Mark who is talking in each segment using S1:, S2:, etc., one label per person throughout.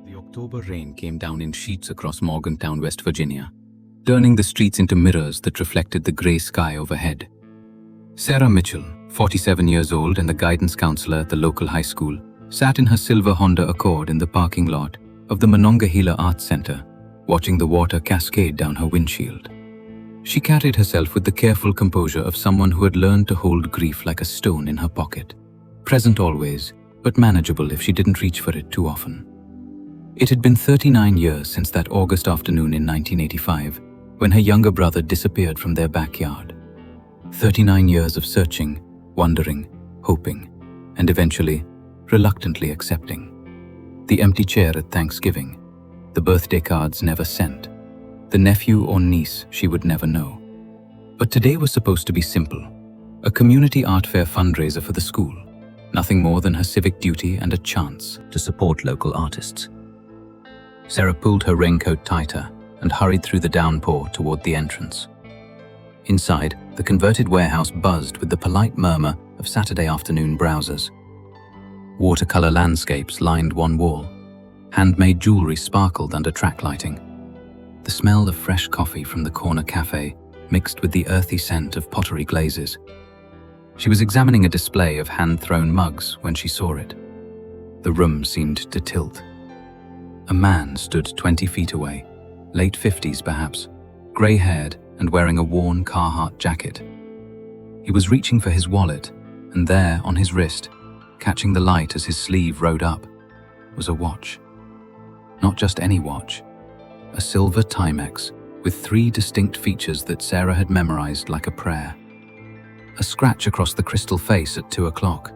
S1: The October rain came down in sheets across Morgantown, West Virginia, turning the streets into mirrors that reflected the grey sky overhead. Sarah Mitchell, 47 years old and the guidance counselor at the local high school, sat in her silver Honda Accord in the parking lot of the Monongahela Arts Center, watching the water cascade down her windshield. She carried herself with the careful composure of someone who had learned to hold grief like a stone in her pocket, present always, but manageable if she didn't reach for it too often. It had been 39 years since that August afternoon in 1985, when her younger brother disappeared from their backyard. 39 years of searching, wondering, hoping, and eventually, reluctantly accepting. The empty chair at Thanksgiving, the birthday cards never sent, the nephew or niece she would never know. But today was supposed to be simple, a community art fair fundraiser for the school, nothing more than her civic duty and a chance to support local artists. Sarah pulled her raincoat tighter and hurried through the downpour toward the entrance. Inside, the converted warehouse buzzed with the polite murmur of Saturday afternoon browsers. Watercolor landscapes lined one wall. Handmade jewelry sparkled under track lighting. The smell of fresh coffee from the corner cafe mixed with the earthy scent of pottery glazes. She was examining a display of hand-thrown mugs when she saw it. The room seemed to tilt. A man stood 20 feet away, late 50s perhaps, grey-haired and wearing a worn Carhartt jacket. He was reaching for his wallet, and there on his wrist, catching the light as his sleeve rode up, was a watch. Not just any watch, a silver Timex with 3 distinct features that Sarah had memorized like a prayer. A scratch across the crystal face at 2 o'clock,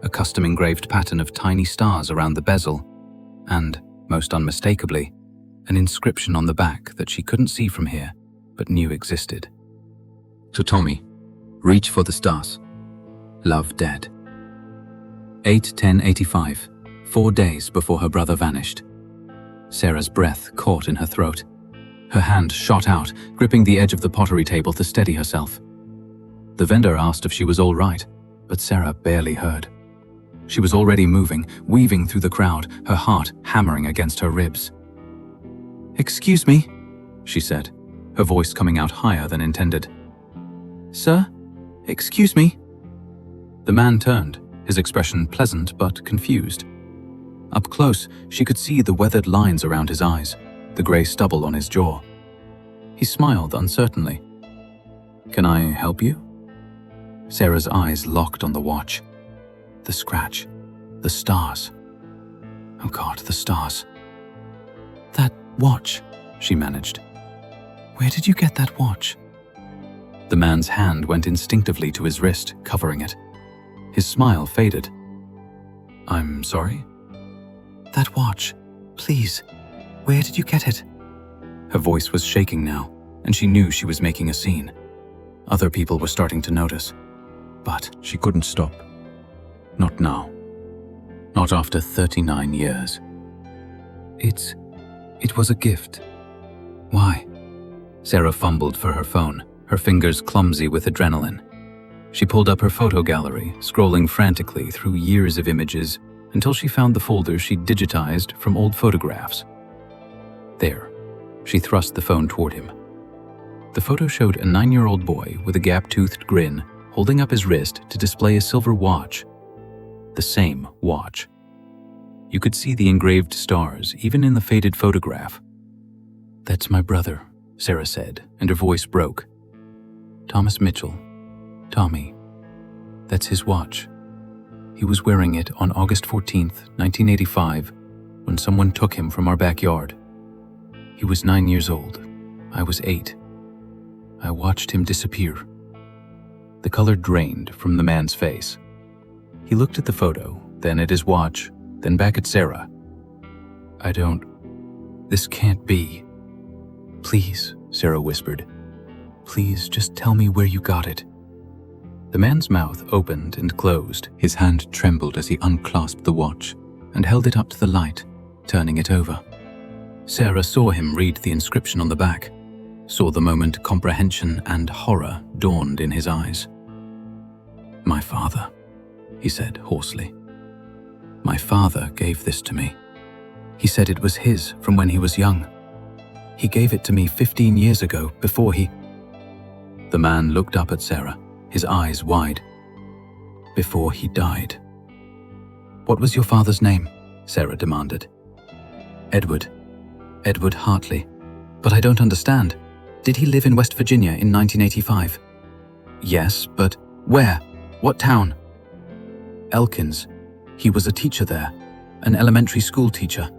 S1: a custom engraved pattern of tiny stars around the bezel, and, most unmistakably, an inscription on the back that she couldn't see from here, but knew existed. To Tommy, reach for the stars. Love, Dad. 8/10/85, 4 days before her brother vanished. Sarah's breath caught in her throat. Her hand shot out, gripping the edge of the pottery table to steady herself. The vendor asked if she was all right, but Sarah barely heard. She was already moving, weaving through the crowd, her heart hammering against her ribs. "Excuse me," she said, her voice coming out higher than intended. "Sir, excuse me." The man turned, his expression pleasant but confused. Up close, she could see the weathered lines around his eyes, the grey stubble on his jaw. He smiled uncertainly. "Can I help you?" Sarah's eyes locked on the watch. The scratch. The stars. Oh God, the stars. "That watch," she managed. "Where did you get that watch?" The man's hand went instinctively to his wrist, covering it. His smile faded. "I'm sorry?" "That watch. Please, where did you get it?" Her voice was shaking now, and she knew she was making a scene. Other people were starting to notice. But she couldn't stop. Not now. Not after 39 years. It was a gift. Why? Sarah fumbled for her phone, her fingers clumsy with adrenaline. She pulled up her photo gallery, scrolling frantically through years of images until she found the folders she'd digitized from old photographs. There, she thrust the phone toward him. The photo showed a 9-year-old boy with a gap-toothed grin holding up his wrist to display a silver watch. The same watch. You could see the engraved stars even in the faded photograph. "That's my brother," Sarah said, and her voice broke. "Thomas Mitchell. Tommy. That's his watch. He was wearing it on August 14th, 1985, when someone took him from our backyard. He was 9 years old. I was 8. I watched him disappear." The color drained from the man's face. He looked at the photo, then at his watch, then back at Sarah. This can't be." "Please," Sarah whispered. "Please just tell me where you got it." The man's mouth opened and closed. His hand trembled as he unclasped the watch and held it up to the light, turning it over. Sarah saw him read the inscription on the back, saw the moment comprehension and horror dawned in his eyes. "My father," he said hoarsely. "My father gave this to me." He said it was his from when he was young. He gave it to me 15 years ago, before he... The man looked up at Sarah, his eyes wide. Before he died. What was your father's name? Sarah demanded. Edward. Edward Hartley. But I don't understand. Did he live in West Virginia in 1985? Yes, but where? What town? Elkins. He was a teacher there, an elementary school teacher.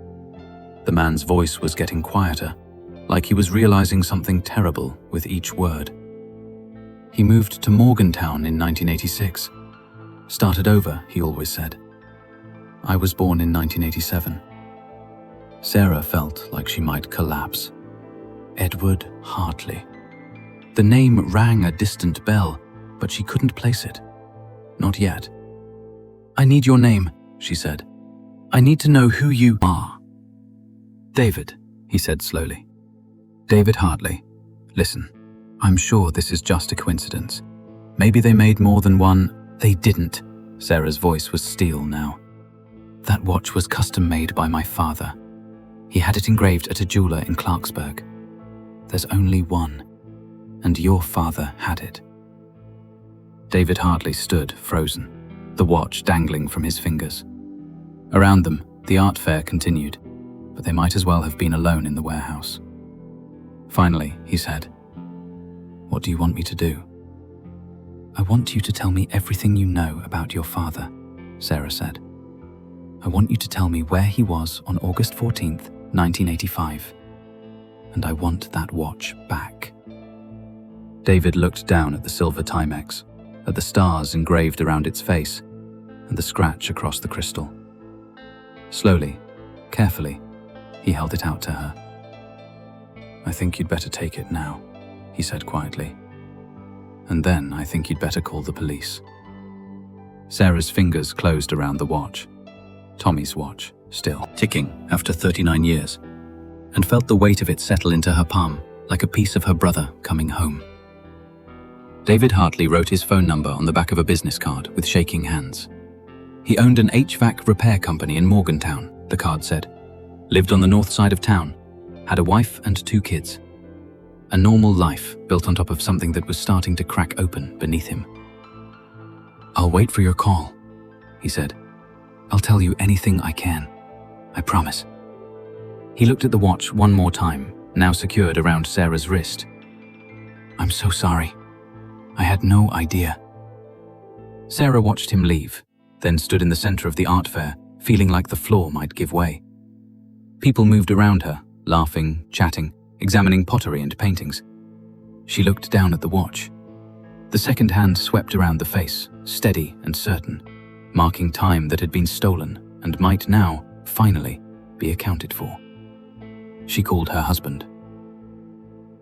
S1: The man's voice was getting quieter, like he was realizing something terrible with each word. He moved to Morgantown in 1986. Started over, he always said. I was born in 1987. Sarah felt like she might collapse. Edward Hartley. The name rang a distant bell, but she couldn't place it. Not yet. I need your name, she said. I need to know who you are. David, he said slowly. David Hartley. Listen, I'm sure this is just a coincidence. Maybe they made more than one. They didn't. Sarah's voice was steel now. That watch was custom made by my father. He had it engraved at a jeweler in Clarksburg. There's only one, and your father had it. David Hartley stood, frozen, the watch dangling from his fingers. Around them, the art fair continued, but they might as well have been alone in the warehouse. Finally, he said, What do you want me to do? I want you to tell me everything you know about your father, Sarah said. I want you to tell me where he was on August 14th, 1985. And I want that watch back. David looked down at the silver Timex, at the stars engraved around its face, and the scratch across the crystal. Slowly, carefully, he held it out to her. I think you'd better take it now, he said quietly. And then I think you'd better call the police. Sarah's fingers closed around the watch. Tommy's watch, still ticking after 39 years, and felt the weight of it settle into her palm like a piece of her brother coming home. David Hartley wrote his phone number on the back of a business card with shaking hands. He owned an HVAC repair company in Morgantown, the card said. Lived on the north side of town. Had a wife and 2 kids. A normal life built on top of something that was starting to crack open beneath him. I'll wait for your call, he said. I'll tell you anything I can. I promise. He looked at the watch one more time, now secured around Sarah's wrist. I'm so sorry. I had no idea. Sarah watched him leave, then stood in the center of the art fair, feeling like the floor might give way. People moved around her, laughing, chatting, examining pottery and paintings. She looked down at the watch. The second hand swept around the face, steady and certain, marking time that had been stolen and might now, finally, be accounted for. She called her husband.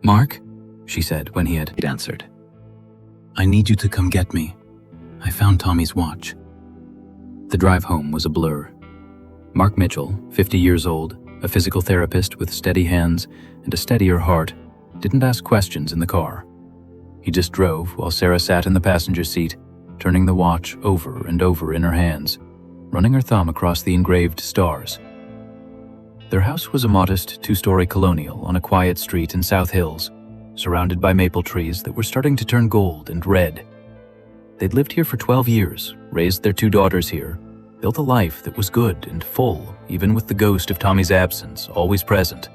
S1: Mark, she said when he had answered. I need you to come get me. I found Tommy's watch. The drive home was a blur. Mark Mitchell, 50 years old, a physical therapist with steady hands and a steadier heart, didn't ask questions in the car. He just drove while Sarah sat in the passenger seat, turning the watch over and over in her hands, running her thumb across the engraved stars. Their house was a modest 2-story colonial on a quiet street in South Hills, surrounded by maple trees that were starting to turn gold and red. They'd lived here for 12 years, raised their 2 daughters here, built a life that was good and full, even with the ghost of Tommy's absence always present.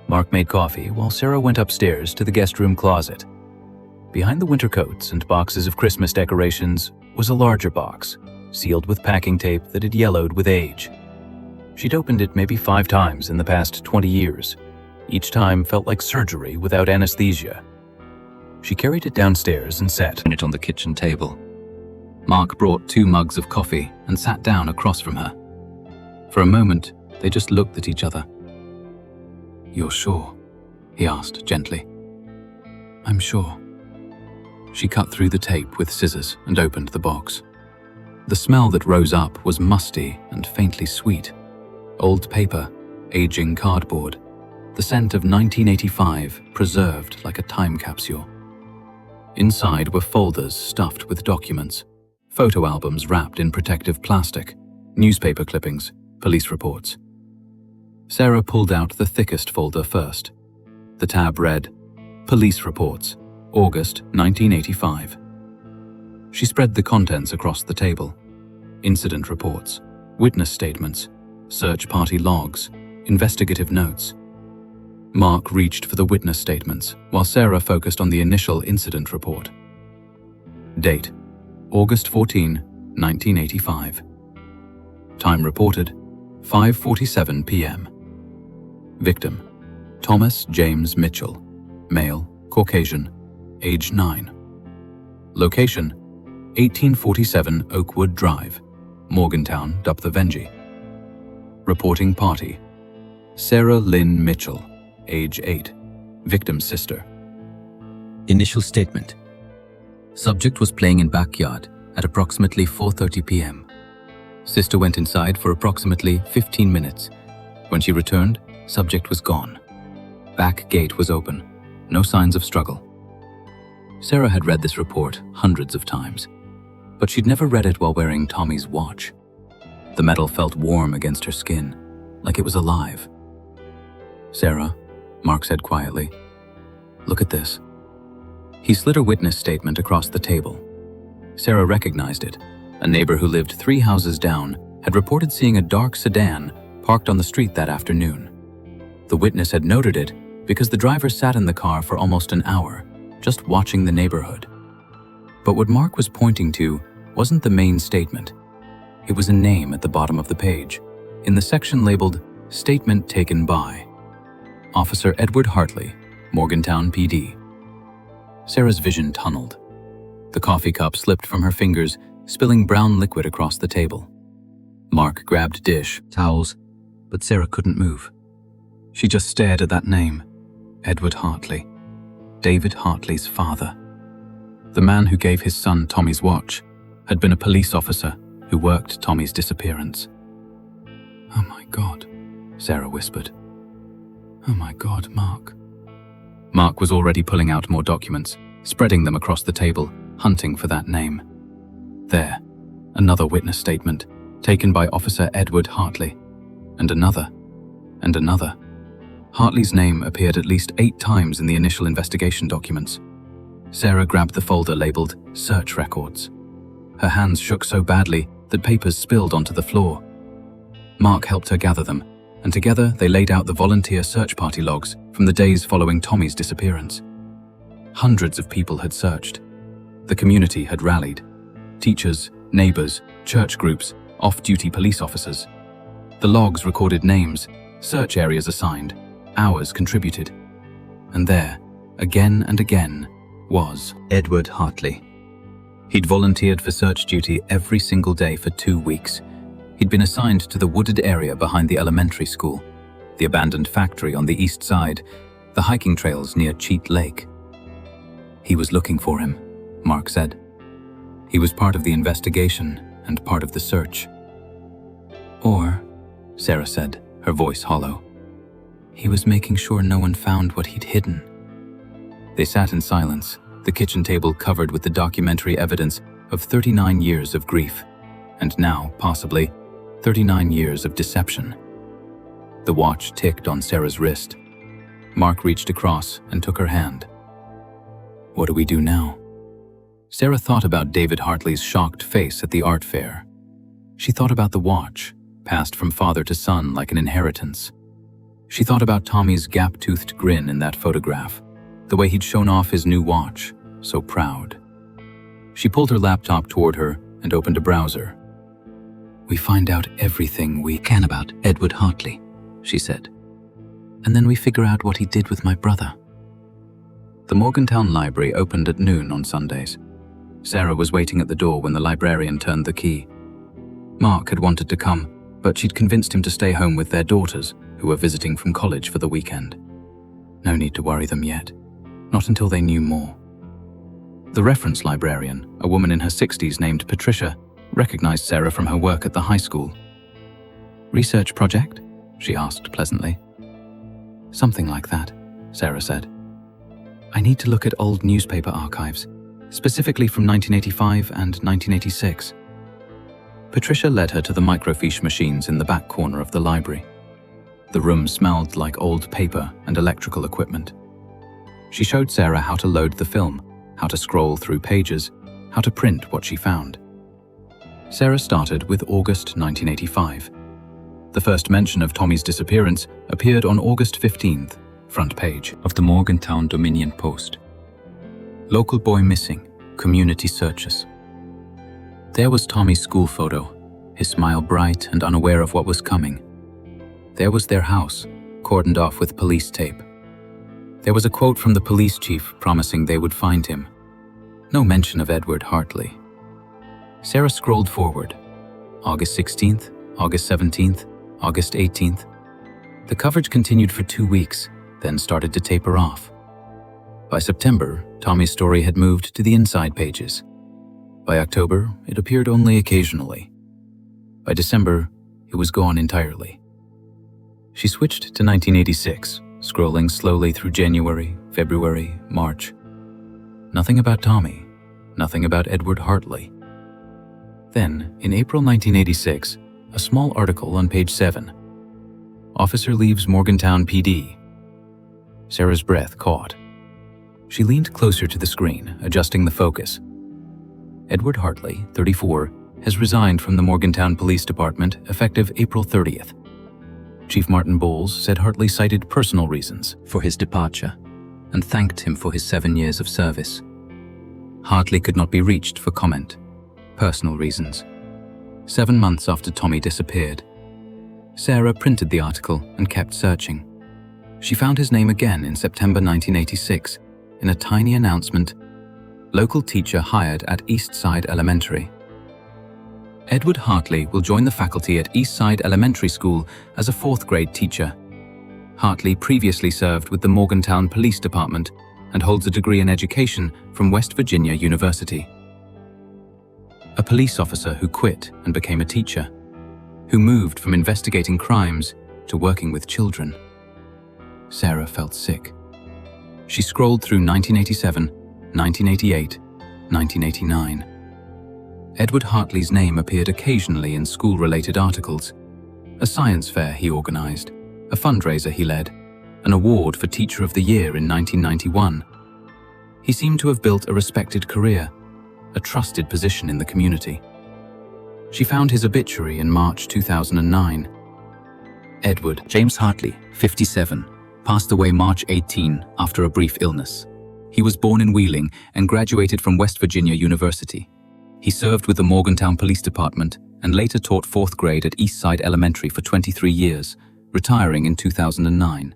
S1: Mark made coffee while Sarah went upstairs to the guest room closet. Behind the winter coats and boxes of Christmas decorations was a larger box, sealed with packing tape that had yellowed with age. She'd opened it maybe 5 times in the past 20 years. Each time felt like surgery without anesthesia. She carried it downstairs and sat it on the kitchen table. Mark brought 2 mugs of coffee and sat down across from her. For a moment, they just looked at each other. You're sure? He asked gently. I'm sure. She cut through the tape with scissors and opened the box. The smell that rose up was musty and faintly sweet. Old paper, aging cardboard, the scent of 1985 preserved like a time capsule. Inside were folders stuffed with documents, photo albums wrapped in protective plastic, newspaper clippings, police reports. Sarah pulled out the thickest folder first. The tab read, Police Reports, August 1985. She spread the contents across the table. Incident reports, witness statements, search party logs, investigative notes. Mark reached for the witness statements, while Sarah focused on the initial incident report. Date, August 14, 1985. Time reported, 5:47 p.m. Victim, Thomas James Mitchell, male, Caucasian, age 9. Location, 1847 Oakwood Drive, Morgantown, Dupthavengy. Reporting party, Sarah Lynn Mitchell, age 8, victim's sister. Initial statement. Subject was playing in backyard at approximately 4:30 p.m. Sister went inside for approximately 15 minutes. When she returned, subject was gone. Back gate was open. No signs of struggle. Sarah had read this report hundreds of times, but she'd never read it while wearing Tommy's watch. The metal felt warm against her skin, like it was alive. Sarah, Mark said quietly, look at this. He slid a witness statement across the table. Sarah recognized it. A neighbor who lived 3 houses down had reported seeing a dark sedan parked on the street that afternoon. The witness had noted it because the driver sat in the car for almost an hour, just watching the neighborhood. But what Mark was pointing to wasn't the main statement. It was a name at the bottom of the page, in the section labeled Statement Taken by Officer Edward Hartley, Morgantown PD. Sarah's vision tunneled. The coffee cup slipped from her fingers, spilling brown liquid across the table. Mark grabbed dish, towels, but Sarah couldn't move. She just stared at that name, Edward Hartley, David Hartley's father. The man who gave his son Tommy's watch had been a police officer who worked Tommy's disappearance. Oh my God, Sarah whispered. Oh my God, Mark. Mark was already pulling out more documents, spreading them across the table, hunting for that name. There, another witness statement, taken by Officer Edward Hartley, and another, and another. Hartley's name appeared at least 8 times in the initial investigation documents. Sarah grabbed the folder labeled Search Records. Her hands shook so badly that papers spilled onto the floor. Mark helped her gather them, and together they laid out the volunteer search party logs from the days following Tommy's disappearance. Hundreds of people had searched. The community had rallied. Teachers, neighbors, church groups, off-duty police officers. The logs recorded names, search areas assigned, hours contributed. And there, again and again, was Edward Hartley. He'd volunteered for search duty every single day for 2 weeks. He'd been assigned to the wooded area behind the elementary school, the abandoned factory on the east side, the hiking trails near Cheat Lake. He was looking for him, Mark said. He was part of the investigation and part of the search. Or, Sarah said, her voice hollow, he was making sure no one found what he'd hidden. They sat in silence, the kitchen table covered with the documentary evidence of 39 years of grief, and now, possibly, 39 years of deception. The watch ticked on Sarah's wrist. Mark reached across and took her hand. What do we do now? Sarah thought about David Hartley's shocked face at the art fair. She thought about the watch, passed from father to son like an inheritance. She thought about Tommy's gap-toothed grin in that photograph, the way he'd shown off his new watch, so proud. She pulled her laptop toward her and opened a browser. We find out everything we can about Edward Hartley, she said. And then we figure out what he did with my brother. The Morgantown Library opened at noon on Sundays. Sarah was waiting at the door when the librarian turned the key. Mark had wanted to come, but she'd convinced him to stay home with their daughters, who were visiting from college for the weekend. No need to worry them yet, not until they knew more. The reference librarian, a woman in her 60s named Patricia, recognized Sarah from her work at the high school. Research project? She asked pleasantly. Something like that, Sarah said. I need to look at old newspaper archives, specifically from 1985 and 1986. Patricia led her to the microfiche machines in the back corner of the library. The room smelled like old paper and electrical equipment. She showed Sarah how to load the film, how to scroll through pages, how to print what she found. Sarah started with August 1985. The first mention of Tommy's disappearance appeared on August 15th, front page of the Morgantown Dominion Post. Local boy missing, community searches. There was Tommy's school photo, his smile bright and unaware of what was coming. There was their house, cordoned off with police tape. There was a quote from the police chief promising they would find him. No mention of Edward Hartley. Sarah scrolled forward. August 16th, August 17th, August 18th. The coverage continued for 2 weeks, then started to taper off. By September, Tommy's story had moved to the inside pages. By October, it appeared only occasionally. By December, it was gone entirely. She switched to 1986, scrolling slowly through January, February, March. Nothing about Tommy, nothing about Edward Hartley. Then, in April 1986, a small article on page 7. Officer leaves Morgantown PD. Sarah's breath caught. She leaned closer to the screen, adjusting the focus. Edward Hartley, 34, has resigned from the Morgantown Police Department effective April 30th. Chief Martin Bowles said Hartley cited personal reasons for his departure and thanked him for his 7 years of service. Hartley could not be reached for comment. Personal reasons. 7 months after Tommy disappeared. Sarah printed the article and kept searching. She found his name again in September 1986 in a tiny announcement, local teacher hired at Eastside Elementary. Edward Hartley will join the faculty at Eastside Elementary School as a 4th grade teacher. Hartley previously served with the Morgantown Police Department and holds a degree in education from West Virginia University. A police officer who quit and became a teacher, who moved from investigating crimes to working with children. Sarah felt sick. She scrolled through 1987, 1988, 1989. Edward Hartley's name appeared occasionally in school-related articles. A science fair he organized, a fundraiser he led, an award for Teacher of the Year in 1991. He seemed to have built a respected career, a trusted position in the community. She found his obituary in March 2009. Edward James Hartley, 57, passed away March 18 after a brief illness. He was born in Wheeling and graduated from West Virginia University. He served with the Morgantown Police Department and later taught 4th grade at Eastside Elementary for 23 years, retiring in 2009.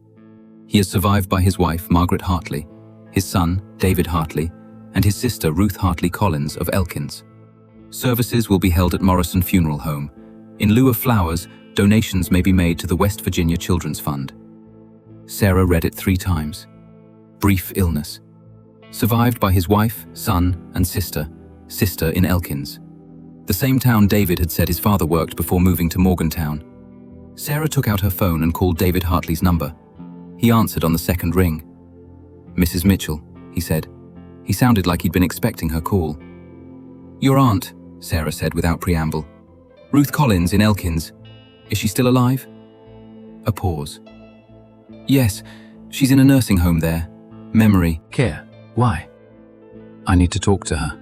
S1: He is survived by his wife, Margaret Hartley, his son, David Hartley, and his sister, Ruth Hartley Collins of Elkins. Services will be held at Morrison Funeral Home. In lieu of flowers, donations may be made to the West Virginia Children's Fund. Sarah read it 3 times. Brief illness. Survived by his wife, son, and sister in Elkins, the same town David had said his father worked before moving to Morgantown. Sarah took out her phone and called David Hartley's number. He answered on the 2nd ring. "Mrs. Mitchell," he said. He sounded like he'd been expecting her call. "Your aunt," Sarah said without preamble. "Ruth Collins in Elkins. Is she still alive?" A pause. "Yes, she's in a nursing home there. Memory care. Why?" "I need to talk to her."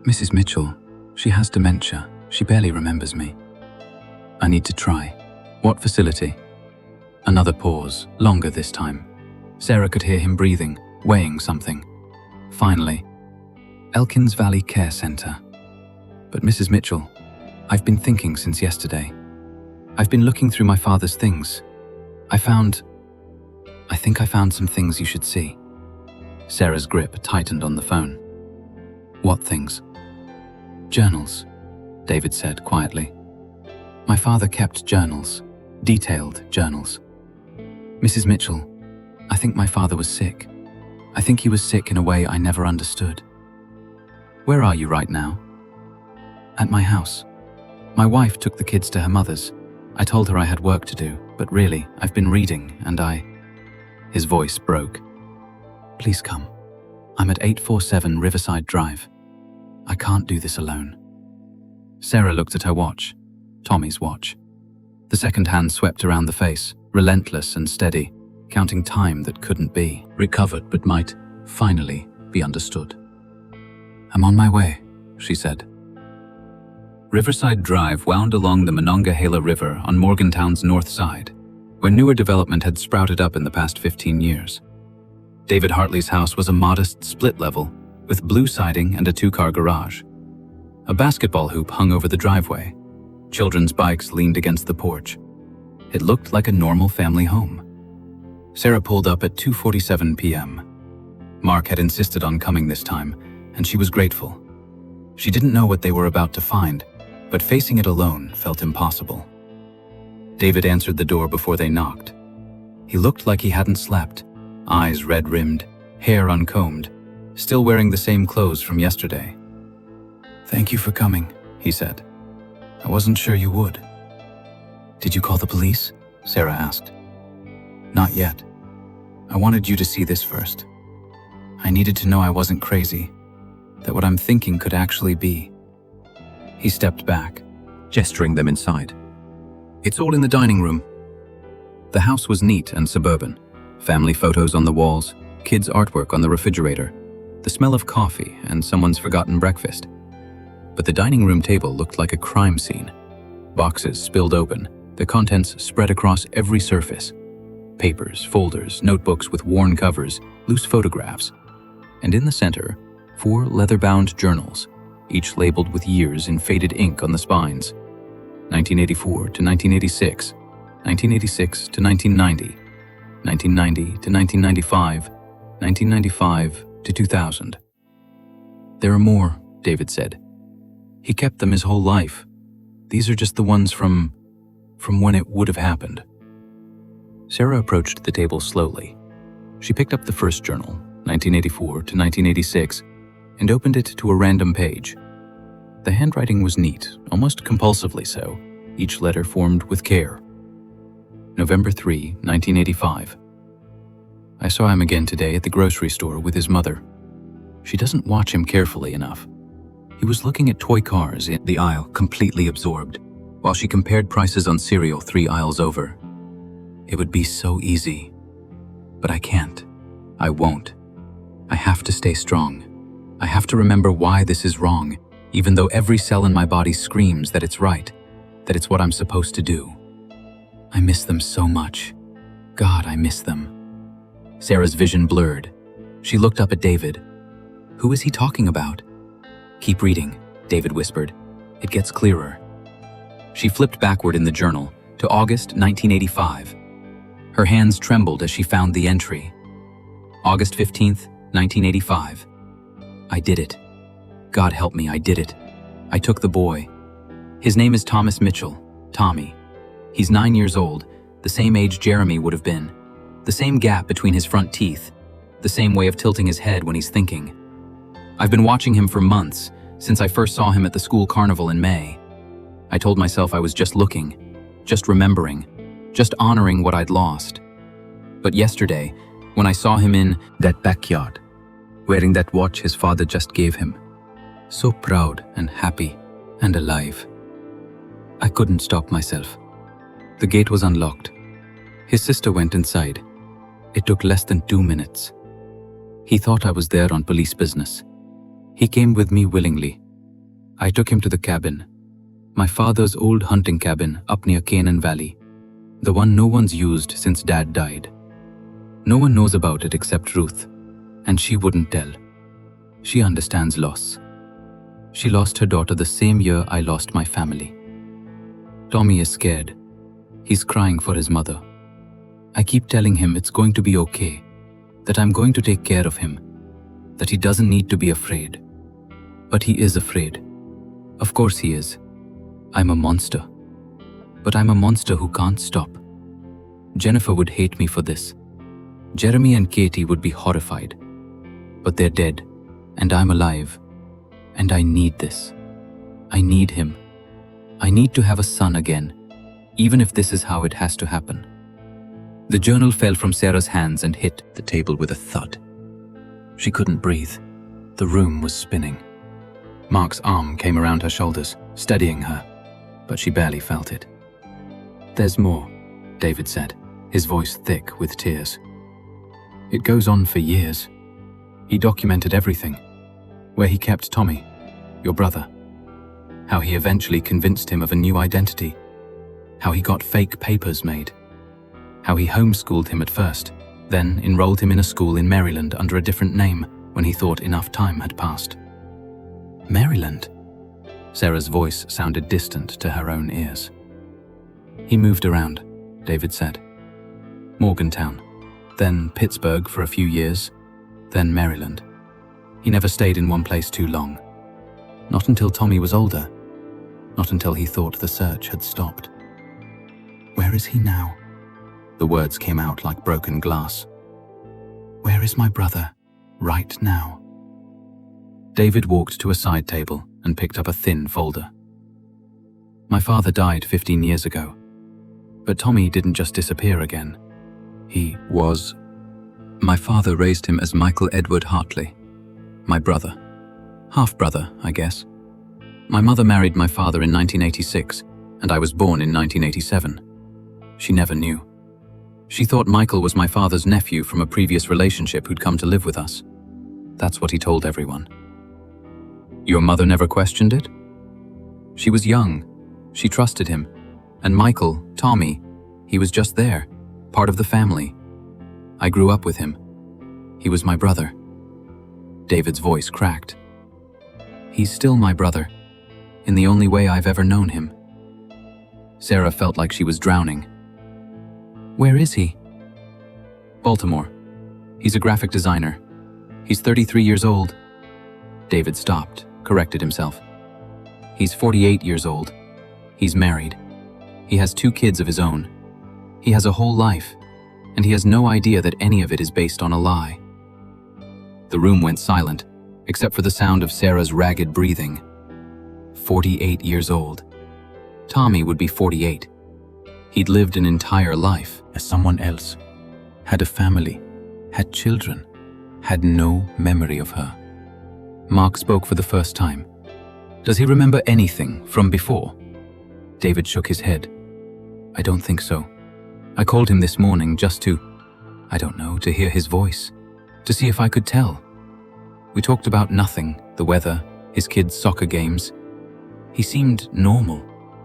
S1: "Mrs. Mitchell, she has dementia. She barely remembers me." "I need to try. What facility?" Another pause, longer this time. Sarah could hear him breathing, weighing something. Finally, "Elkins Valley Care Center." "But Mrs. Mitchell, I've been thinking since yesterday. I've been looking through my father's things. I think I found some things you should see." Sarah's grip tightened on the phone. "What things?" "Journals," David said quietly. "My father kept journals, detailed journals. Mrs. Mitchell, I think my father was sick. I think he was sick in a way I never understood." "Where are you right now?" "At my house. My wife took the kids to her mother's. I told her I had work to do, but really, I've been reading and His voice broke. "Please come. I'm at 847 Riverside Drive. I can't do this alone." Sarah looked at her watch, Tommy's watch. The second hand swept around the face, relentless and steady, counting time that couldn't be recovered but might finally be understood. "I'm on my way," she said. Riverside Drive wound along the Monongahela River on Morgantown's north side, where newer development had sprouted up in the past 15 years. David Hartley's house was a modest split-level, with blue siding and a two-car garage. A basketball hoop hung over the driveway. Children's bikes leaned against the porch. It looked like a normal family home. Sarah pulled up at 2:47 p.m. Mark had insisted on coming this time, and she was grateful. She didn't know what they were about to find, but facing it alone felt impossible. David answered the door before they knocked. He looked like he hadn't slept, eyes red-rimmed, hair uncombed, still wearing the same clothes from yesterday. "Thank you for coming," he said. "I wasn't sure you would." "Did you call the police?" Sarah asked. "Not yet. I wanted you to see this first. I needed to know I wasn't crazy, that what I'm thinking could actually be." He stepped back, gesturing them inside. "It's all in the dining room." The house was neat and suburban. Family photos on the walls, kids' artwork on the refrigerator, the smell of coffee and someone's forgotten breakfast. But the dining room table looked like a crime scene. Boxes spilled open, their contents spread across every surface. Papers, folders, notebooks with worn covers, loose photographs. And in the center, 4 leather-bound journals, each labeled with years in faded ink on the spines. 1984 to 1986, 1986 to 1990, 1990 to 1995, 1995 to 2000. "There are more," David said. "He kept them his whole life. These are just the ones from when it would have happened." Sarah approached the table slowly. She picked up the first journal, 1984 to 1986, and opened it to a random page. The handwriting was neat, almost compulsively so, each letter formed with care. November 3, 1985. "I saw him again today at the grocery store with his mother. She doesn't watch him carefully enough. He was looking at toy cars in the aisle, completely absorbed, while she compared prices on cereal 3 aisles over. It would be so easy. But I can't. I won't. I have to stay strong. I have to remember why this is wrong, even though every cell in my body screams that it's right, that it's what I'm supposed to do. I miss them so much. God, I miss them." Sarah's vision blurred. She looked up at David. "Who is he talking about?" "Keep reading," David whispered. "It gets clearer." She flipped backward in the journal to August 1985. Her hands trembled as she found the entry. August 15th, 1985. "I did it. God help me, I did it. I took the boy. His name is Thomas Mitchell, Tommy. He's 9 years old, the same age Jeremy would have been. The same gap between his front teeth, the same way of tilting his head when he's thinking. I've been watching him for months, since I first saw him at the school carnival in May. I told myself I was just looking, just remembering, just honoring what I'd lost. But yesterday, when I saw him in that backyard, wearing that watch his father just gave him, so proud and happy and alive, I couldn't stop myself. The gate was unlocked. His sister went inside. It took less than 2 minutes. He thought I was there on police business. He came with me willingly. I took him to the cabin, my father's old hunting cabin up near Canaan Valley, the one no one's used since Dad died. No one knows about it except Ruth, and she wouldn't tell. She understands loss. She lost her daughter the same year I lost my family. Tommy is scared. He's crying for his mother. I keep telling him it's going to be okay, that I'm going to take care of him, that he doesn't need to be afraid. But he is afraid. Of course he is. I'm a monster. But I'm a monster who can't stop. Jennifer would hate me for this. Jeremy and Katie would be horrified. But they're dead, and I'm alive. And I need this. I need him. I need to have a son again, even if this is how it has to happen. The journal fell from Sarah's hands and hit the table with a thud. She couldn't breathe. The room was spinning. Mark's arm came around her shoulders, steadying her, but she barely felt it. "There's more," David said, his voice thick with tears. It goes on for years. He documented everything. Where he kept Tommy, your brother. How he eventually convinced him of a new identity. How he got fake papers made. How he homeschooled him at first, then enrolled him in a school in Maryland under a different name when he thought enough time had passed. Maryland? Sarah's voice sounded distant to her own ears. He moved around, David said. Morgantown, then Pittsburgh for a few years, then Maryland. He never stayed in one place too long. Not until Tommy was older. Not until he thought the search had stopped. Where is he now? The words came out like broken glass. Where is my brother, right now? David walked to a side table and picked up a thin folder. My father died 15 years ago. But Tommy didn't just disappear again. My father raised him as Michael Edward Hartley, my brother. Half-brother, I guess. My mother married my father in 1986, and I was born in 1987. She never knew. She thought Michael was my father's nephew from a previous relationship who'd come to live with us. That's what he told everyone. Your mother never questioned it? She was young. She trusted him. And Michael, Tommy, he was just there, part of the family. I grew up with him. He was my brother. David's voice cracked. He's still my brother, in the only way I've ever known him. Sarah felt like she was drowning. Where is he? Baltimore. He's a graphic designer. He's 33 years old. David stopped, corrected himself. He's 48 years old. He's married. He has 2 kids of his own. He has a whole life, and he has no idea that any of it is based on a lie. The room went silent, except for the sound of Sarah's ragged breathing. 48 years old. Tommy would be 48. He'd lived an entire life as someone else, had a family, had children, had no memory of her. Mark spoke for the first time. Does he remember anything from before? David shook his head. I don't think so. I called him this morning just to hear his voice, to see if I could tell. We talked about nothing, the weather, his kids' soccer games. He seemed normal,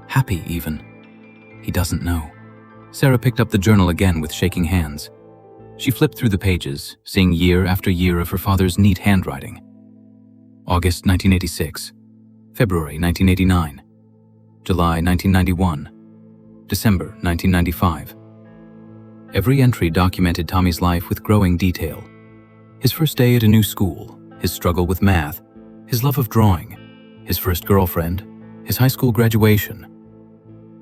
S1: happy even. He doesn't know. Sarah picked up the journal again with shaking hands. She flipped through the pages, seeing year after year of her father's neat handwriting. August 1986, February 1989, July 1991, December 1995. Every entry documented Tommy's life with growing detail. His first day at a new school, his struggle with math, his love of drawing, his first girlfriend, his high school graduation.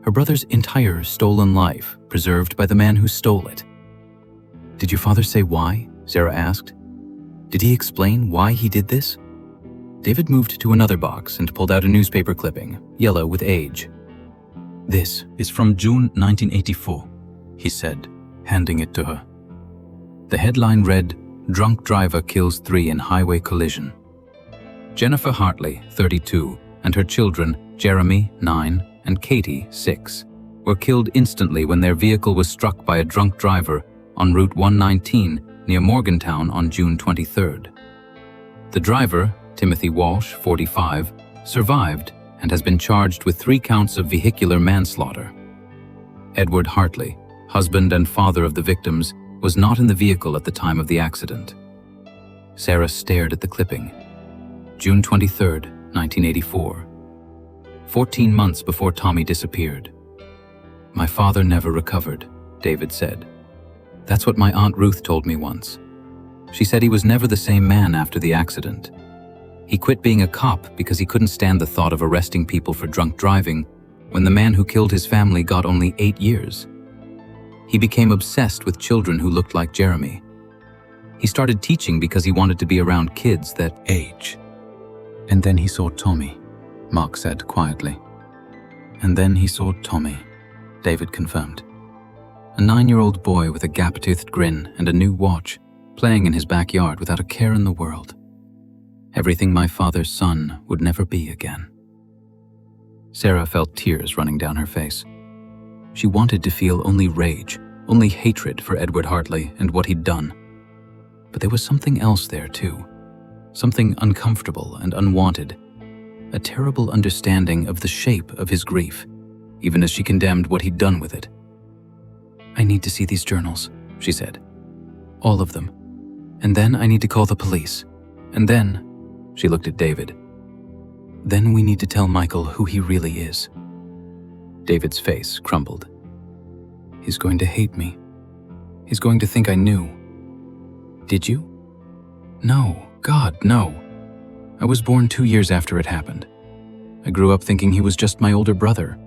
S1: Her brother's entire stolen life, preserved by the man who stole it. Did your father say why? Sarah asked. Did he explain why he did this? David moved to another box and pulled out a newspaper clipping, yellow with age. This is from June 1984, he said, handing it to her. The headline read, Drunk Driver Kills 3 in Highway Collision. Jennifer Hartley, 32, and her children, Jeremy, 9, and Katie, 6, were killed instantly when their vehicle was struck by a drunk driver on Route 119 near Morgantown on June 23rd. The driver, Timothy Walsh, 45, survived and has been charged with 3 counts of vehicular manslaughter. Edward Hartley, husband and father of the victims, was not in the vehicle at the time of the accident. Sarah stared at the clipping. June 23rd, 1984. 14 months before Tommy disappeared. My father never recovered, David said. That's what my Aunt Ruth told me once. She said he was never the same man after the accident. He quit being a cop because he couldn't stand the thought of arresting people for drunk driving when the man who killed his family got only 8 years. He became obsessed with children who looked like Jeremy. He started teaching because he wanted to be around kids that age. And then he saw Tommy, Mark said quietly. And then he saw Tommy, David confirmed. A 9-year-old boy with a gap-toothed grin and a new watch, playing in his backyard without a care in the world. Everything my father's son would never be again. Sarah felt tears running down her face. She wanted to feel only rage, only hatred for Edward Hartley and what he'd done. But there was something else there too, something uncomfortable and unwanted, a terrible understanding of the shape of his grief, even as she condemned what he'd done with it. "I need to see these journals," she said. "All of them. And then I need to call the police. And then," she looked at David, "then we need to tell Michael who he really is." David's face crumbled. "He's going to hate me. He's going to think I knew." "Did you?" "No, God, no. I was born 2 years after it happened. I grew up thinking he was just my older brother.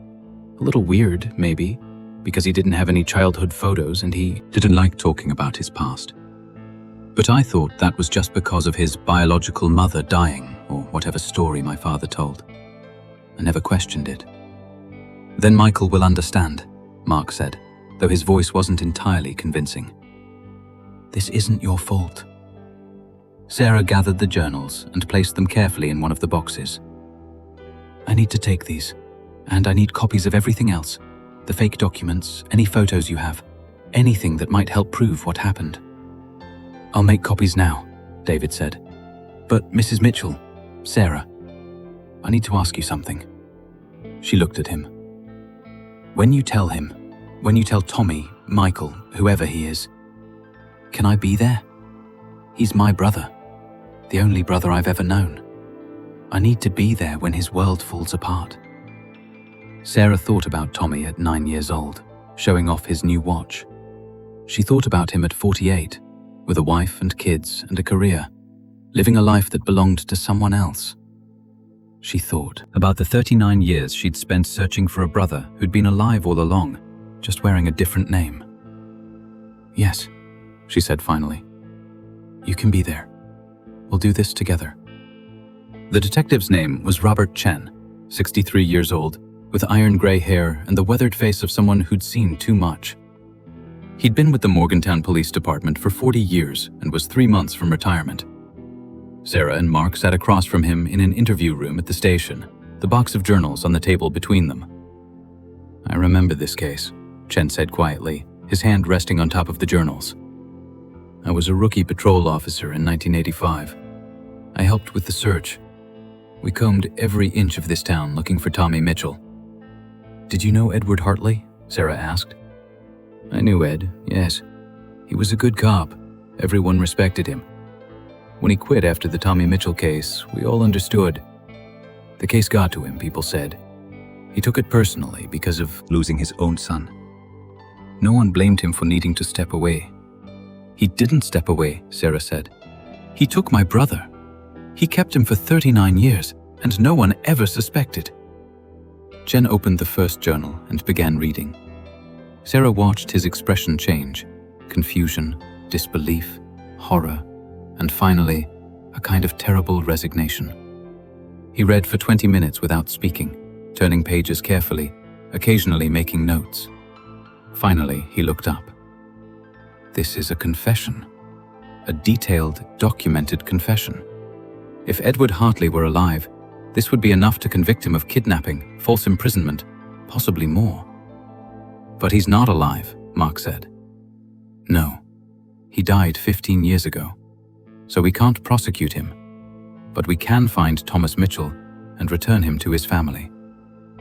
S1: A little weird, maybe, because he didn't have any childhood photos and he didn't like talking about his past. But I thought that was just because of his biological mother dying, or whatever story my father told. I never questioned it." "Then Michael will understand," Mark said, though his voice wasn't entirely convincing. "This isn't your fault." Sarah gathered the journals and placed them carefully in one of the boxes. "I need to take these, and I need copies of everything else, the fake documents, any photos you have, anything that might help prove what happened." "I'll make copies now," David said. "But Mrs. Mitchell, Sarah, I need to ask you something." She looked at him. When you tell Tommy, Michael, whoever he is, can I be there? He's my brother, the only brother I've ever known. I need to be there when his world falls apart." Sarah thought about Tommy at 9 years old, showing off his new watch. She thought about him at 48, with a wife and kids and a career, living a life that belonged to someone else. She thought about the 39 years she'd spent searching for a brother who'd been alive all along, just wearing a different name. "Yes," she said finally. "You can be there. We'll do this together." The detective's name was Robert Chen, 63 years old, with iron gray hair and the weathered face of someone who'd seen too much. He'd been with the Morgantown Police Department for 40 years and was 3 months from retirement. Sarah and Mark sat across from him in an interview room at the station, the box of journals on the table between them. "I remember this case," Chen said quietly, his hand resting on top of the journals. "I was a rookie patrol officer in 1985. I helped with the search. We combed every inch of this town looking for Tommy Mitchell." "Did you know Edward Hartley?" Sarah asked. "I knew Ed, yes. He was a good cop. Everyone respected him. When he quit after the Tommy Mitchell case, we all understood. The case got to him, people said. He took it personally because of losing his own son. No one blamed him for needing to step away." "He didn't step away," Sarah said. "He took my brother. He kept him for 39 years, and no one ever suspected." Jen opened the first journal and began reading. Sarah watched his expression change: confusion, disbelief, horror, and finally, a kind of terrible resignation. He read for 20 minutes without speaking, turning pages carefully, occasionally making notes. Finally, he looked up. "This is a confession. A detailed, documented confession. If Edward Hartley were alive, this would be enough to convict him of kidnapping, false imprisonment, possibly more." "But he's not alive," Mark said. "No. He died 15 years ago. So we can't prosecute him. But we can find Thomas Mitchell and return him to his family.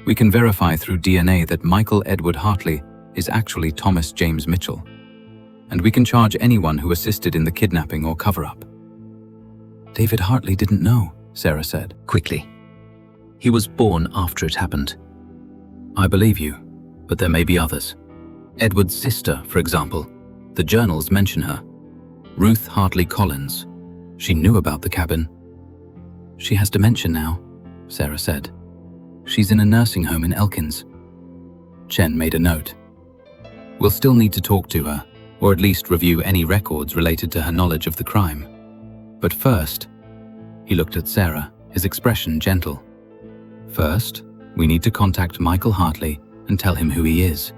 S1: We can verify through DNA that Michael Edward Hartley is actually Thomas James Mitchell. And we can charge anyone who assisted in the kidnapping or cover-up." "David Hartley didn't know," Sarah said quickly. "He was born after it happened." "I believe you, but there may be others. Edward's sister, for example. The journals mention her. Ruth Hartley Collins. She knew about the cabin." "She has dementia now," Sarah said. "She's in a nursing home in Elkins." Chen made a note. "We'll still need to talk to her, or at least review any records related to her knowledge of the crime. But first," he looked at Sarah, his expression gentle. "First, we need to contact Michael Hartley and tell him who he is.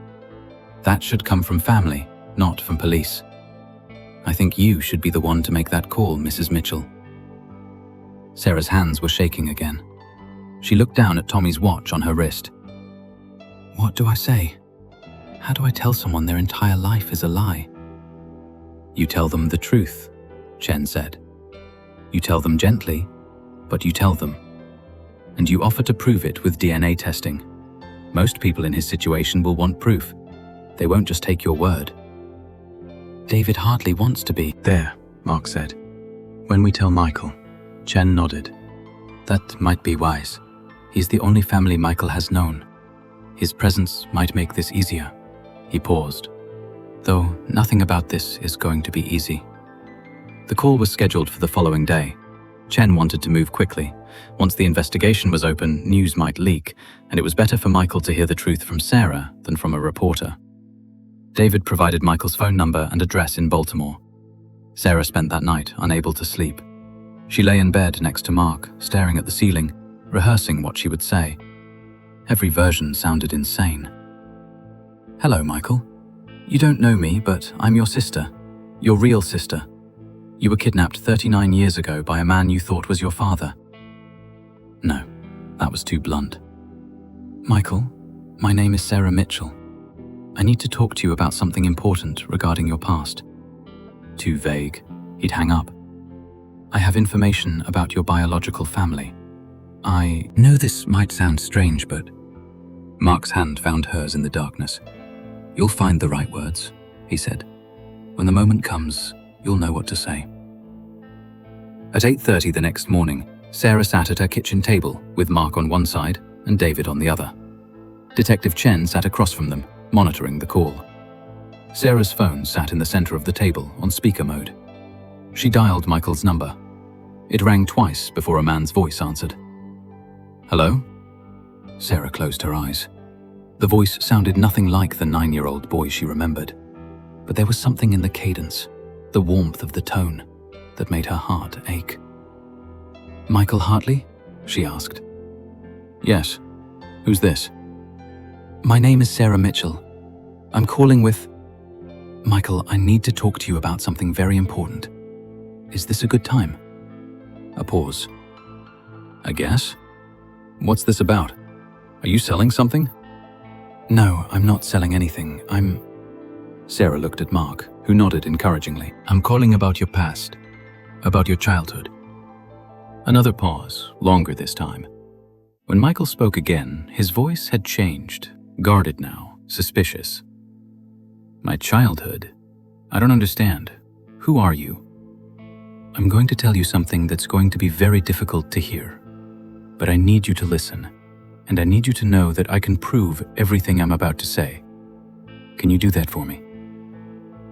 S1: That should come from family, not from police. I think you should be the one to make that call, Mrs. Mitchell." Sarah's hands were shaking again. She looked down at Tommy's watch on her wrist. "What do I say? How do I tell someone their entire life is a lie? You tell them the truth, Chen said. You tell them gently, but you tell them. And you offer to prove it with DNA testing. Most people in his situation will want proof. They won't just take your word. David hardly wants to be.
S2: There, Mark said. When we tell Michael. Chen nodded.
S1: That might be wise. He's the only family Michael has known. His presence might make this easier. He paused. Though nothing about this is going to be easy. The call was scheduled for the following day. Chen wanted to move quickly. Once the investigation was open, news might leak, and it was better for Michael to hear the truth from Sarah than from a reporter. David provided Michael's phone number and address in Baltimore. Sarah spent that night unable to sleep. She lay in bed next to Mark, staring at the ceiling, rehearsing what she would say. Every version sounded insane. Hello, Michael. You don't know me, but I'm your sister. Your real sister. You were kidnapped 39 years ago by a man you thought was your father. No, that was too blunt. Michael, my name is Sarah Mitchell. I need to talk to you about something important regarding your past. Too vague. He'd hang up. I have information about your biological family. I know this might sound strange, but... Mark's hand found hers in the darkness. You'll find the right words, he said. When the moment comes, you'll know what to say. At 8:30 the next morning, Sarah sat at her kitchen table with Mark on one side and David on the other. Detective Chen sat across from them, monitoring the call. Sarah's phone sat in the center of the table on speaker mode. She dialed Michael's number. It rang twice before a man's voice answered. Hello? Sarah closed her eyes. The voice sounded nothing like the 9-year-old boy she remembered, but there was something in the cadence, the warmth of the tone, that made her heart ache. Michael Hartley? She asked. Yes. Who's this? My name is Sarah Mitchell. I'm calling with... Michael, I need to talk to you about something very important. Is this a good time? A pause. I guess. What's this about? Are you selling something? No, I'm not selling anything. Sarah looked at Mark, who nodded encouragingly. I'm calling about your past. About your childhood. Another pause, longer this time. When Michael spoke again, his voice had changed, guarded now, suspicious. My childhood? I don't understand. Who are you? I'm going to tell you something that's going to be very difficult to hear. But I need you to listen, and I need you to know that I can prove everything I'm about to say. Can you do that for me?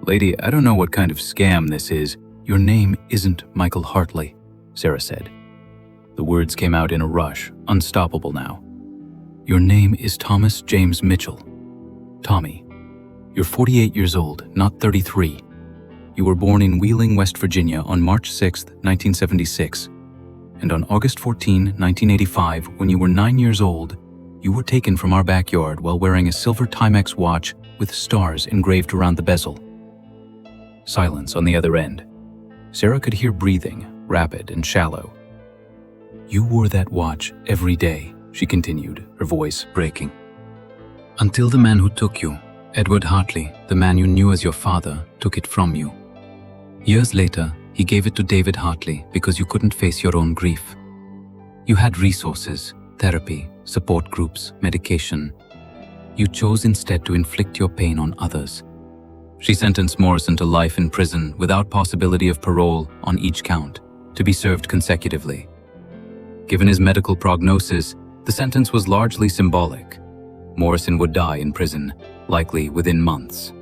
S1: Lady, I don't know what kind of scam this is. Your name isn't Michael Hartley, Sarah said. The words came out in a rush, unstoppable now. Your name is Thomas James Mitchell. Tommy. You're 48 years old, not 33. You were born in Wheeling, West Virginia on March 6, 1976. And on August 14, 1985, when you were 9 years old, you were taken from our backyard while wearing a silver Timex watch with stars engraved around the bezel. Silence on the other end. Sarah could hear breathing, rapid and shallow. You wore that watch every day, she continued, her voice breaking. Until the man who took you, Edward Hartley, the man you knew as your father, took it from you. Years later, he gave it to David Hartley because you couldn't face your own grief. You had resources, therapy, support groups, medication. You chose instead to inflict your pain on others. She sentenced Morrison to life in prison without possibility of parole on each count, to be served consecutively. Given his medical prognosis, the sentence was largely symbolic. Morrison would die in prison, likely within months.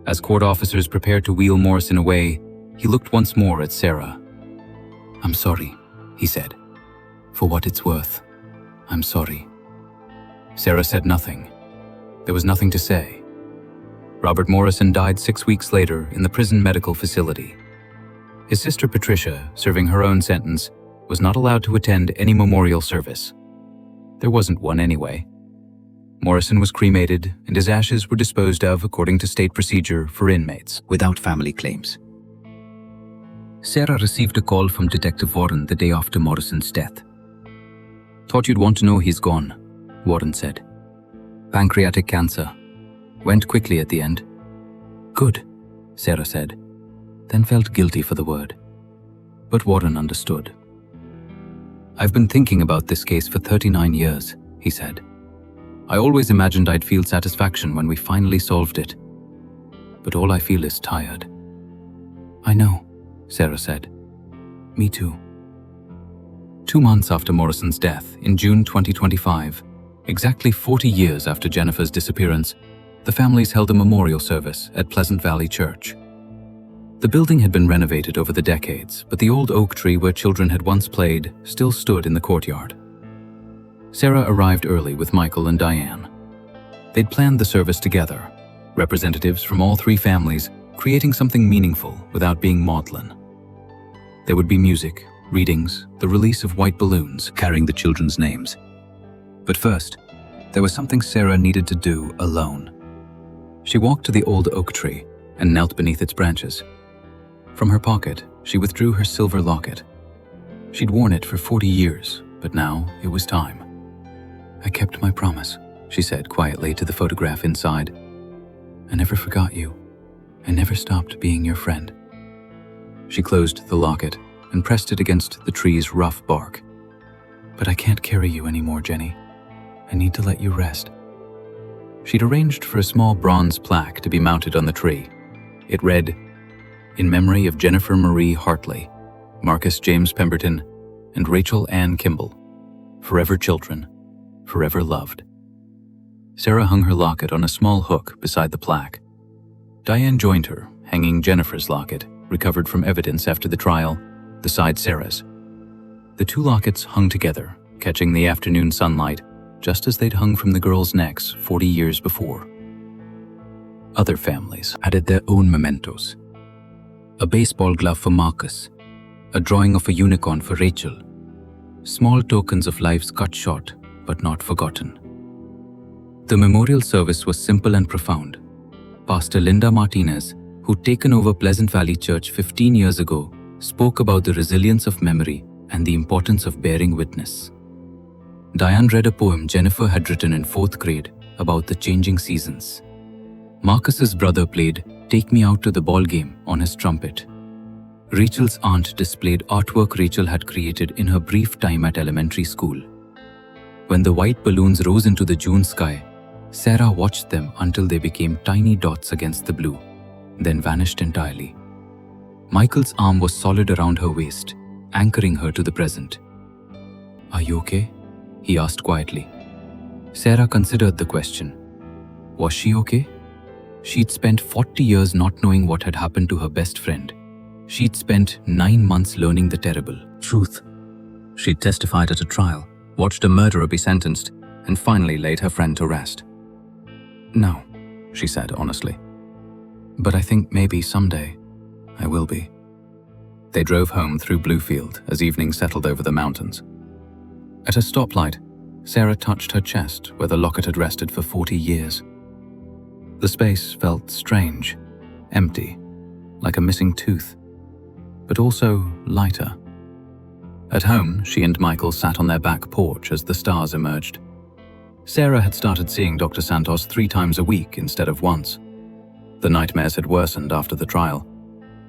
S1: As court officers prepared to wheel Morrison away, he looked once more at Sarah. I'm sorry, he said. For what it's worth, I'm sorry. Sarah said nothing. There was nothing to say. Robert Morrison died 6 weeks later in the prison medical facility. His sister Patricia, serving her own sentence, was not allowed to attend any memorial service. There wasn't one anyway. Morrison was cremated, and his ashes were disposed of according to state procedure for inmates, without family claims. Sarah received a call from Detective Warren the day after Morrison's death. Thought you'd want to know he's gone, Warren said. Pancreatic cancer. Went quickly at the end. Good, Sarah said, then felt guilty for the word. But Warren understood. I've been thinking about this case for 39 years, he said. I always imagined I'd feel satisfaction when we finally solved it. But all I feel is tired. I know, Sarah said. Me too. 2 months after Morrison's death, in June 2025, exactly 40 years after Jennifer's disappearance, the families held a memorial service at Pleasant Valley Church. The building had been renovated over the decades, but the old oak tree where children had once played still stood in the courtyard. Sarah arrived early with Michael and Diane. They'd planned the service together, representatives from all 3 families, creating something meaningful without being maudlin. There would be music, readings, the release of white balloons carrying the children's names. But first, there was something Sarah needed to do alone. She walked to the old oak tree and knelt beneath its branches. From her pocket, she withdrew her silver locket. She'd worn it for 40 years, but now it was time. I kept my promise, she said quietly to the photograph inside. I never forgot you. I never stopped being your friend. She closed the locket and pressed it against the tree's rough bark. But I can't carry you anymore, Jenny. I need to let you rest. She'd arranged for a small bronze plaque to be mounted on the tree. It read, "In memory of Jennifer Marie Hartley, Marcus James Pemberton, and Rachel Ann Kimball. Forever children, forever loved." Sarah hung her locket on a small hook beside the plaque. Diane joined her, hanging Jennifer's locket, recovered from evidence after the trial, beside Sarah's. The 2 lockets hung together, catching the afternoon sunlight, just as they'd hung from the girls' necks 40 years before. Other families added their own mementos. A baseball glove for Marcus, a drawing of a unicorn for Rachel, small tokens of lives cut short but not forgotten. The memorial service was simple and profound. Pastor Linda Martinez, who'd taken over Pleasant Valley Church 15 years ago, spoke about the resilience of memory and the importance of bearing witness. Diane read a poem Jennifer had written in 4th grade about the changing seasons. Marcus's brother played "Take Me Out to the Ball Game" on his trumpet. Rachel's aunt displayed artwork Rachel had created in her brief time at elementary school. When the white balloons rose into the June sky, Sarah watched them until they became tiny dots against the blue, then vanished entirely. Michael's arm was solid around her waist, anchoring her to the present. "Are you okay?" he asked quietly. Sarah considered the question. Was she okay? She'd spent 40 years not knowing what had happened to her best friend. She'd spent 9 months learning the terrible truth. She'd testified at a trial, watched a murderer be sentenced, and finally laid her friend to rest. "No," she said honestly. "But I think maybe someday I will be." They drove home through Bluefield as evening settled over the mountains. At a stoplight, Sarah touched her chest where the locket had rested for 40 years. The space felt strange, empty, like a missing tooth, but also lighter. At home, she and Michael sat on their back porch as the stars emerged. Sarah had started seeing Dr. Santos 3 times a week instead of once. The nightmares had worsened after the trial.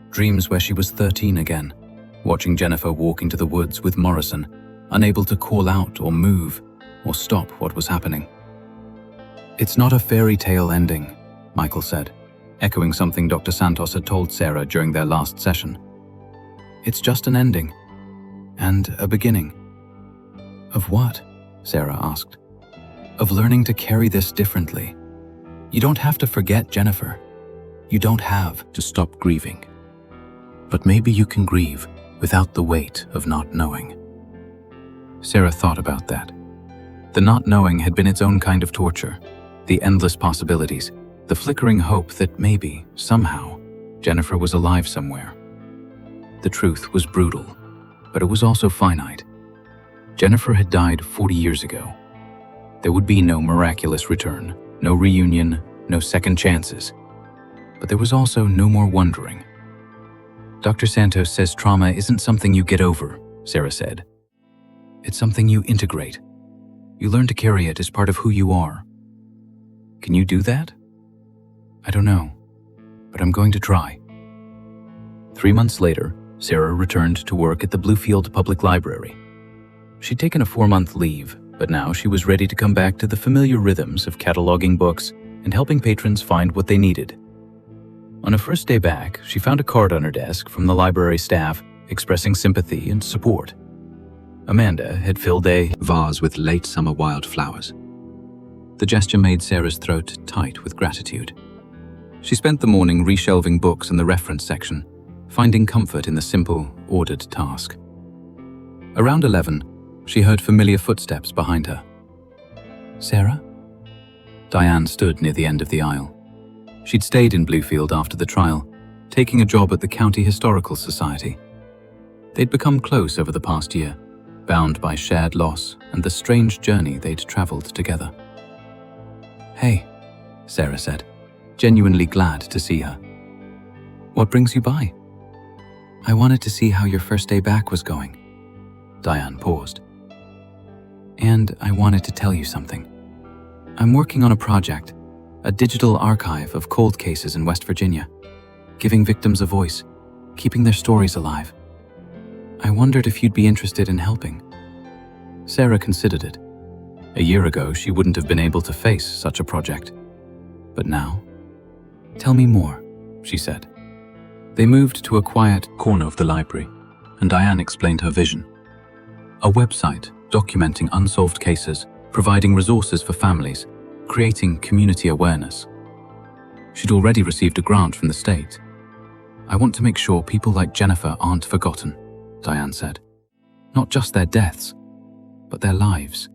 S1: Dreams where she was 13 again, watching Jennifer walk into the woods with Morrison, unable to call out or move or stop what was happening. "It's not a fairy tale ending," Michael said, echoing something Dr. Santos had told Sarah during their last session. "It's just an ending. And a beginning." "Of what?" Sarah asked. "Of learning to carry this differently. You don't have to forget Jennifer. You don't have to stop grieving. But maybe you can grieve without the weight of not knowing." Sarah thought about that. The not knowing had been its own kind of torture, the endless possibilities, the flickering hope that maybe, somehow, Jennifer was alive somewhere. The truth was brutal, but it was also finite. Jennifer had died 40 years ago. There would be no miraculous return, no reunion, no second chances. But there was also no more wondering. "Dr. Santos says trauma isn't something you get over," Sarah said. "It's something you integrate. You learn to carry it as part of who you are. Can you do that?" I don't know, but I'm going to try.
S2: 3 months later, Sarah returned to work at the Bluefield Public Library. She'd taken a 4-month leave, but now she was ready to come back to the familiar rhythms of cataloging books and helping patrons find what they needed. On her first day back, she found a card on her desk from the library staff expressing sympathy and support. Amanda had filled a
S1: vase with late summer wildflowers. The gesture made Sarah's throat tight with gratitude. She spent the morning reshelving books in the reference section, finding comfort in the simple, ordered task. Around 11, she heard familiar footsteps behind her. Sarah? Diane stood near the end of the aisle. She'd stayed in Bluefield after the trial, taking a job at the County Historical Society. They'd become close over the past year, bound by shared loss and the strange journey they'd traveled together. Hey, Sarah said, genuinely glad to see her. What brings you by? I wanted to see how your first day back was going. Diane paused. And I wanted to tell you something. I'm working on a project, a digital archive of cold cases in West Virginia, giving victims a voice, keeping their stories alive. I wondered if you'd be interested in helping. Sarah considered it. A year ago, she wouldn't have been able to face such a project. But now? Tell me more, she said. They moved to a quiet corner of the library, and Diane explained her vision. A website documenting unsolved cases, providing resources for families, creating community awareness. She'd already received a grant from the state. I want to make sure people like Jennifer aren't forgotten, Diane said. Not just their deaths, but their lives.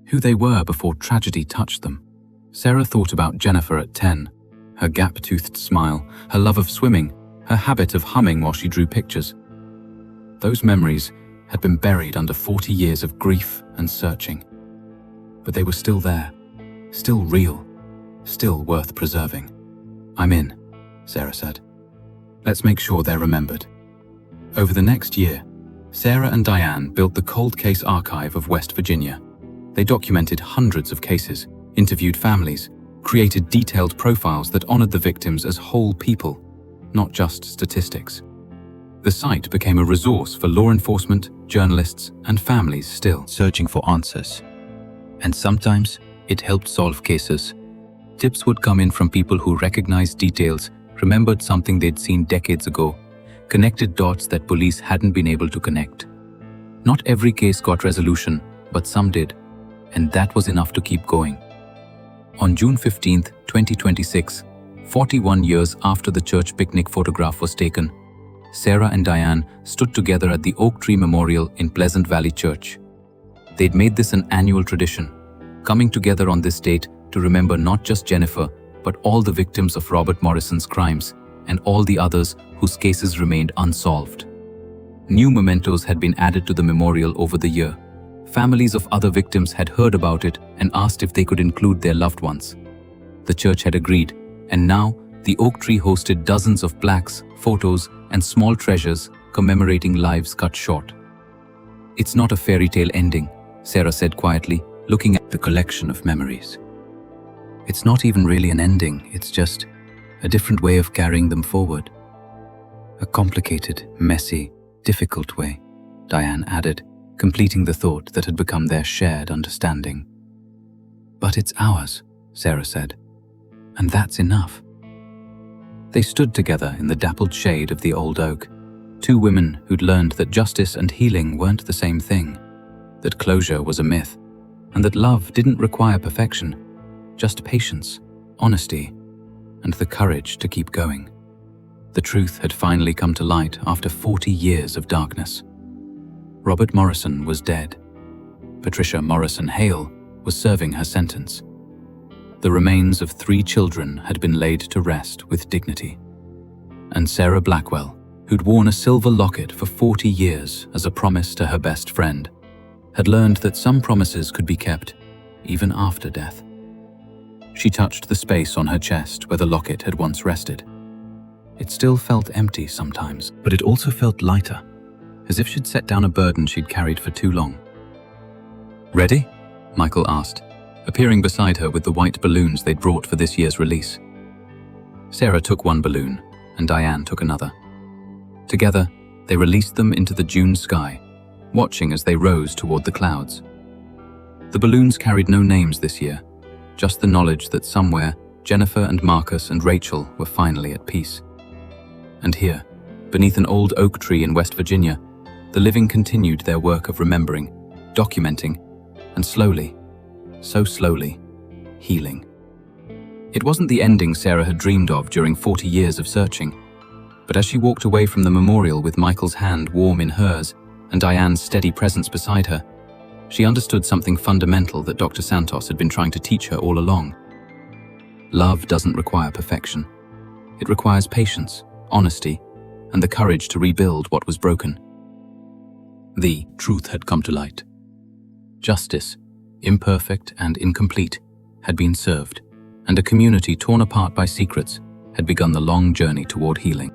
S1: Who they were before tragedy touched them. Sarah thought about Jennifer at 10, her gap-toothed smile, her love of swimming, her habit of humming while she drew pictures. Those memories had been buried under 40 years of grief and searching. But they were still there, still real, still worth preserving. I'm in, Sarah said. Let's make sure they're remembered. Over the next year, Sarah and Diane built the Cold Case Archive of West Virginia. They documented hundreds of cases, interviewed families, created detailed profiles that honored the victims as whole people, not just statistics. The site became a resource for law enforcement, journalists, and families still searching for answers. And sometimes, it helped solve cases. Tips would come in from people who recognized details, remembered something they'd seen decades ago, connected dots that police hadn't been able to connect. Not every case got resolution, but some did, and that was enough to keep going. On June 15, 2026, 41 years after the church picnic photograph was taken, Sarah and Diane stood together at the Oak Tree Memorial in Pleasant Valley Church. They'd made this an annual tradition, coming together on this date to remember not just Jennifer, but all the victims of Robert Morrison's crimes and all the others whose cases remained unsolved. New mementos had been added to the memorial over the year. Families of other victims had heard about it and asked if they could include their loved ones. The church had agreed, and now the oak tree hosted dozens of plaques, photos, and small treasures commemorating lives cut short. It's not a fairy tale ending, Sarah said quietly, looking at the collection of memories. It's not even really an ending, it's just a different way of carrying them forward. A complicated, messy, difficult way, Diane added, completing the thought that had become their shared understanding. But it's ours, Sarah said, and that's enough. They stood together in the dappled shade of the old oak, two women who'd learned that justice and healing weren't the same thing, that closure was a myth, and that love didn't require perfection, just patience, honesty, and the courage to keep going. The truth had finally come to light after 40 years of darkness. Robert Morrison was dead. Patricia Morrison Hale was serving her sentence. The remains of 3 children had been laid to rest with dignity. And Sarah Blackwell, who'd worn a silver locket for 40 years as a promise to her best friend, had learned that some promises could be kept even after death. She touched the space on her chest where the locket had once rested. It still felt empty sometimes, but it also felt lighter, as if she'd set down a burden she'd carried for too long. "Ready?" Michael asked, appearing beside her with the white balloons they'd brought for this year's release. Sarah took one balloon, and Diane took another. Together, they released them into the June sky, watching as they rose toward the clouds. The balloons carried no names this year, just the knowledge that somewhere Jennifer and Marcus and Rachel were finally at peace. And here, beneath an old oak tree in West Virginia, the living continued their work of remembering, documenting, and slowly, so slowly, healing. It wasn't the ending Sarah had dreamed of during 40 years of searching, but as she walked away from the memorial with Michael's hand warm in hers and Diane's steady presence beside her, she understood something fundamental that Dr. Santos had been trying to teach her all along. Love doesn't require perfection. It requires patience, honesty, and the courage to rebuild what was broken. The truth had come to light. Justice, imperfect and incomplete, had been served, and a community torn apart by secrets had begun the long journey toward healing.